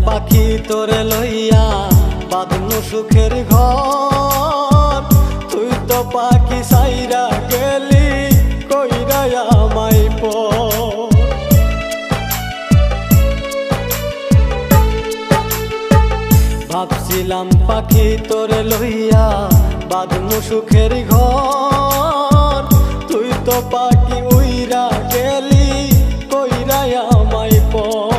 পাখি তোরে লইয়া বাঁধনু সুখের ঘর, তুই তো পাখি সাইরা গেলি কইরা আমায় পর। ভাবছিলাম পাখি তোরে লইয়া বাঁধনু সুখের ঘর, তুই তো পাখি উইরা গেলি কইরা আমায় পর।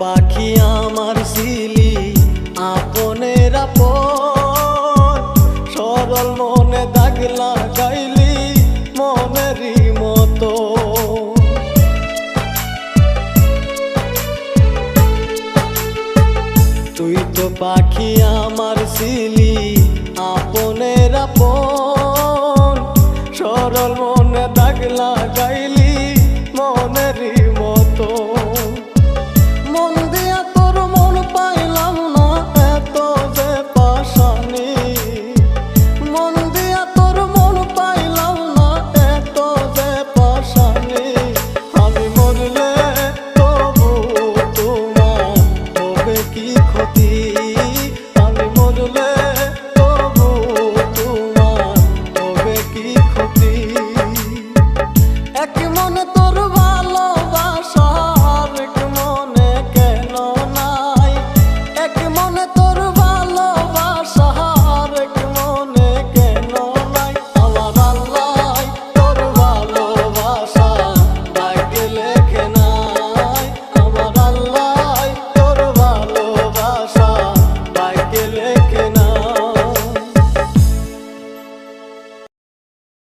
পাখি আমার ছিলি আপনের আপন, সরল মনে দাগ লাগাইলি মনেরই মতো। তুই তো পাখি আমার ছিলি আপনের আপন, সরল মনে দাগ লাগাইলি